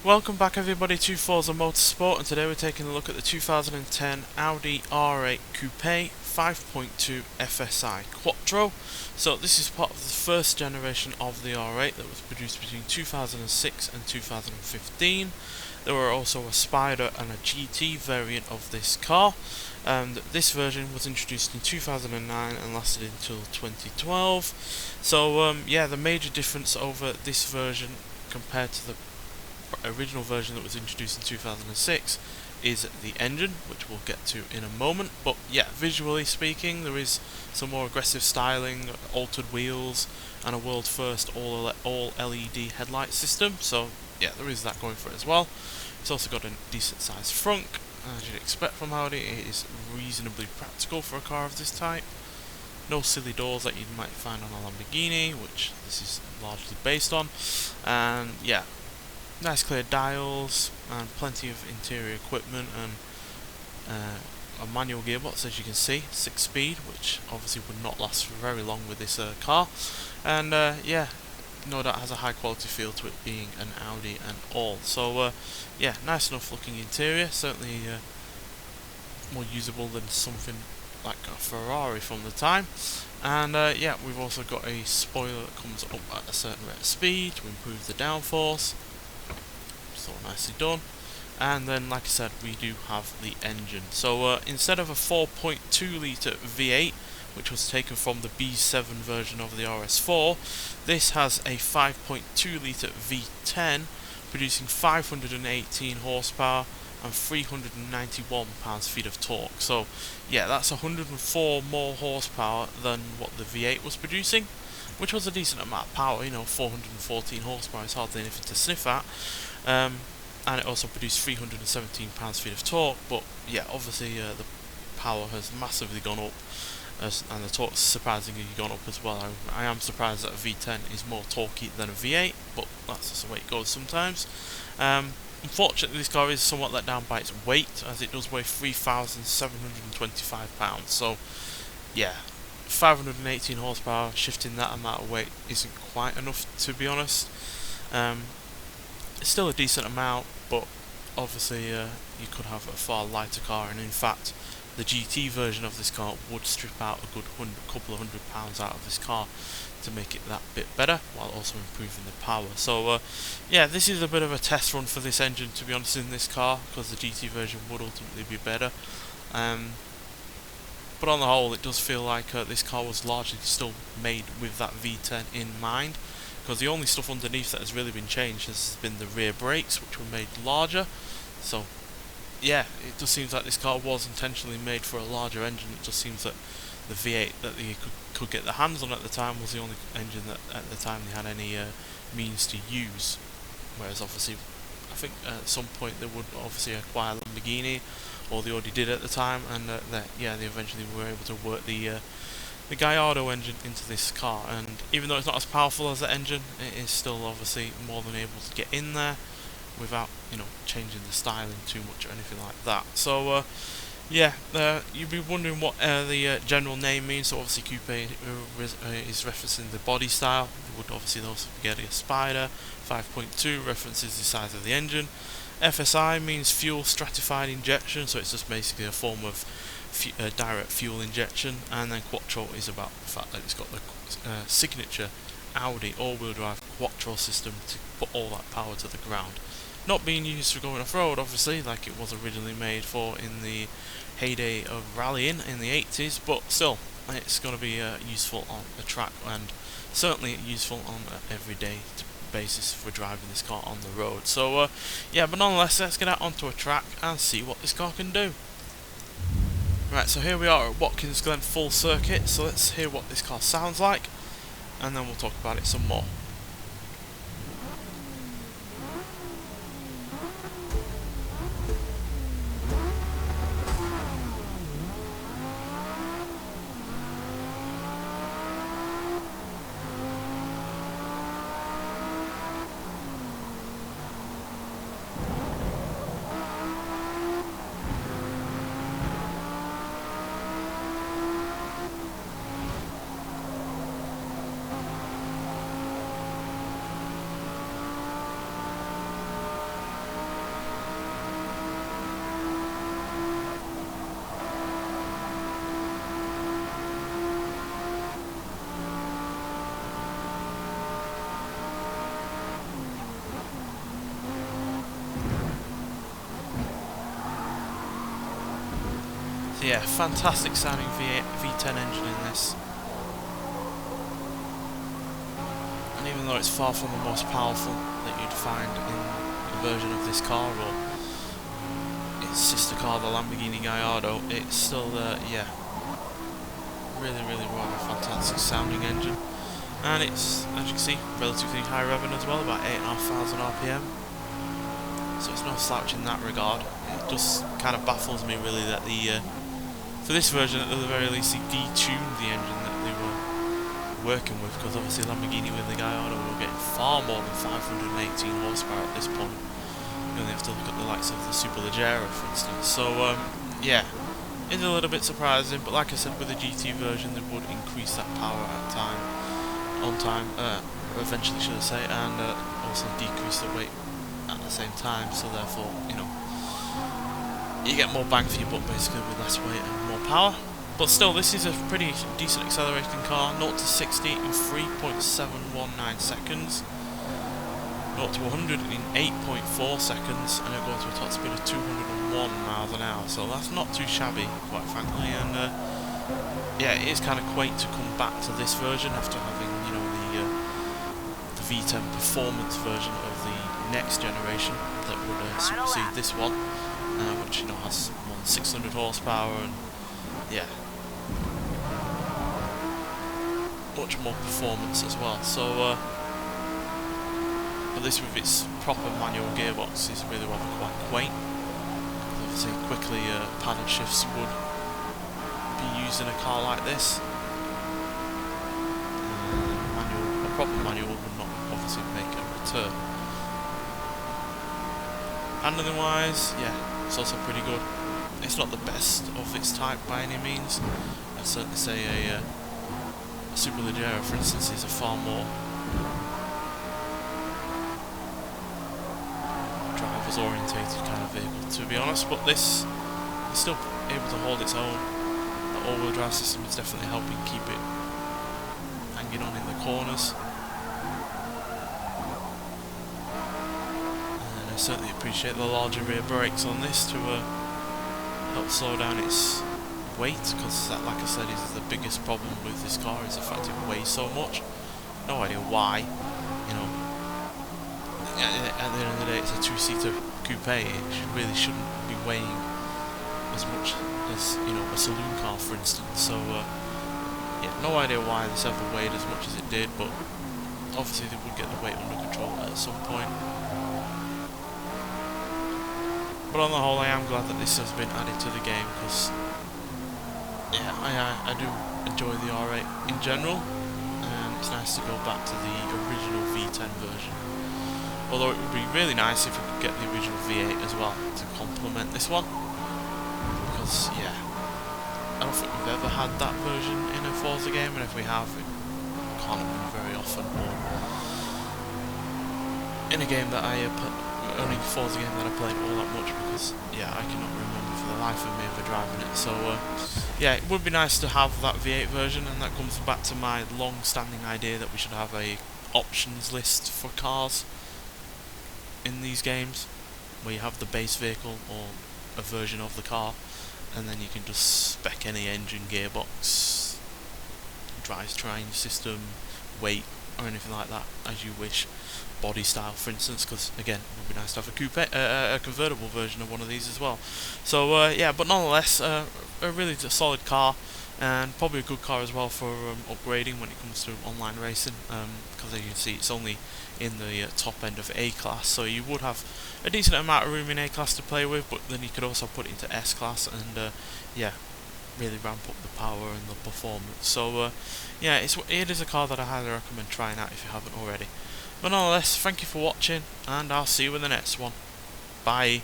Welcome back everybody to Forza Motorsport, and today we're taking a look at the 2010 Audi R8 Coupé 5.2 FSI quattro. So this is part of the first generation of the R8 that was produced between 2006 and 2015. There were also a Spider and a GT variant of this car, and this version was introduced in 2009 and lasted until 2012. So yeah, the major difference over this version compared to the original version that was introduced in 2006 is the engine, which we'll get to in a moment. But yeah, visually speaking, there is some more aggressive styling, altered wheels, and a world first all LED headlight system. So yeah, there is that going for it as well. It's also got a decent sized front, as you'd expect from Audi. It is reasonably practical for a car of this type. No silly doors that you might find on a Lamborghini, which this is largely based on. And yeah, nice clear dials and plenty of interior equipment, and a manual gearbox, as you can see, 6-speed, which obviously would not last for very long with this car. And yeah, no doubt has a high quality feel to it, being an Audi and all. So yeah, nice enough looking interior, certainly more usable than something like a Ferrari from the time. And yeah, we've also got a spoiler that comes up at a certain rate of speed to improve the downforce. So nicely done. And then, like I said, we do have the engine. So instead of a 4.2 litre V8, which was taken from the B7 version of the RS4, this has a 5.2 litre V10 producing 518 horsepower and 391 pounds-feet of torque. So yeah, that's 104 more horsepower than what the V8 was producing, which was a decent amount of power. You know, 414 horsepower is hardly anything to sniff at. And it also produced 317 pounds-feet of torque. But yeah, obviously the power has massively gone up, and the torque's surprisingly gone up as well. I am surprised that a V10 is more torquey than a V8, but that's just the way it goes sometimes. Unfortunately, this car is somewhat let down by its weight, as it does weigh 3,725 pounds. So yeah, 518 horsepower, shifting that amount of weight isn't quite enough, to be honest. It's still a decent amount, but obviously you could have a far lighter car, and in fact the GT version of this car would strip out a good couple of hundred pounds out of this car to make it that bit better, while also improving the power. So yeah, this is a bit of a test run for this engine, to be honest, in this car, because the GT version would ultimately be better. But on the whole, it does feel like this car was largely still made with that V10 in mind, because the only stuff underneath that has really been changed has been the rear brakes, which were made larger. So yeah, it just seems like this car was intentionally made for a larger engine. It just seems that the V8 that they could get their hands on at the time was the only engine that at the time they had any means to use. Whereas obviously, I think at some point they would obviously acquire Lamborghini, or they already did at the time, and yeah, they eventually were able to work the Gallardo engine into this car. And even though it's not as powerful as the engine, it is still obviously more than able to get in there without, you know, changing the styling too much or anything like that. So yeah, you'd be wondering what the general name means. So obviously Coupé is referencing the body style. You would obviously also get a Spider. 5.2 references the size of the engine. FSI means fuel stratified injection, so it's just basically a form of direct fuel injection. And then quattro is about the fact that it's got the signature Audi all-wheel drive quattro system to put all that power to the ground. Not being used for going off-road, obviously, like it was originally made for in the heyday of rallying in the 80s, but still, it's going to be useful on a track, and certainly useful on an everyday basis for driving this car on the road. So yeah, but nonetheless, let's get out onto a track and see what this car can do. Right, so here we are at Watkins Glen full circuit, so let's hear what this car sounds like, and then we'll talk about it some more. So yeah, fantastic sounding V8, V10 engine in this. And even though it's far from the most powerful that you'd find in a version of this car or its sister car, the Lamborghini Gallardo, it's still, yeah, really rather fantastic sounding engine. And it's, as you can see, relatively high revving as well, about 8,500 RPM. So it's no slouch in that regard. It just kind of baffles me really that the for this version, at the very least, they detuned the engine that they were working with, because obviously Lamborghini with the Gallardo were getting far more than 518 horsepower at this point. You only have to look at the likes of the Superleggera, for instance. So yeah, it's a little bit surprising, but like I said, with the GT version, they would increase that power eventually, should I say, and also decrease the weight at the same time. So therefore, you know, you get more bang for your buck basically with less weight and more power. But still, this is a pretty decent accelerating car. 0 to 60 in 3.719 seconds. 0 to 100 in 8.4 seconds, and it goes to a top speed of 201 miles an hour. So that's not too shabby, quite frankly. And yeah, it is kind of quaint to come back to this version after having, you know, the V10 performance version of the next generation that would supersede this one, which, you know, has more than 600 horsepower and yeah, much more performance as well. So but this with its proper manual gearbox is really rather quite quaint. Obviously, quickly paddle shifts would be used in a car like this. A proper manual would not obviously make a return. Handling wise, yeah, it's also pretty good. It's not the best of its type by any means. I'd certainly say a Superleggera, for instance, is a far more driver's orientated kind of vehicle, to be honest, but this is still able to hold its own. The all-wheel drive system is definitely helping keep it hanging on in the corners. And I certainly appreciate the larger rear brakes on this to help slow down its weight, because that, like I said, is the biggest problem with this car, is the fact it weighs so much. No idea why, you know. At the end of the day, it's a two-seater coupe. It really shouldn't be weighing as much as, you know, a saloon car, for instance. So yeah, no idea why this ever weighed as much as it did, but obviously they would get the weight under control at some point. But on the whole, I am glad that this has been added to the game, because yeah, I do enjoy the R8 in general, and it's nice to go back to the original V10 version. Although it would be really nice if we could get the original V8 as well to complement this one, because yeah, I don't think we've ever had that version in a Forza game, and if we have, it can't have been very often, or in a game that only Forza game that I played all that much, because yeah, I cannot remember for the life of me ever driving it. So yeah, it would be nice to have that V8 version, and that comes back to my long-standing idea that we should have a options list for cars in these games, where you have the base vehicle or a version of the car, and then you can just spec any engine, gearbox, drivetrain system, weight, or anything like that as you wish. Body style, for instance, because again, it would be nice to have a coupe, a convertible version of one of these as well. So yeah, but nonetheless, a really solid car, and probably a good car as well for upgrading when it comes to online racing, because as you can see, it's only in the top end of A-Class, so you would have a decent amount of room in A-Class to play with, but then you could also put it into S-Class and yeah, really ramp up the power and the performance. So yeah, it is a car that I highly recommend trying out if you haven't already. But nonetheless, thank you for watching, and I'll see you in the next one. Bye.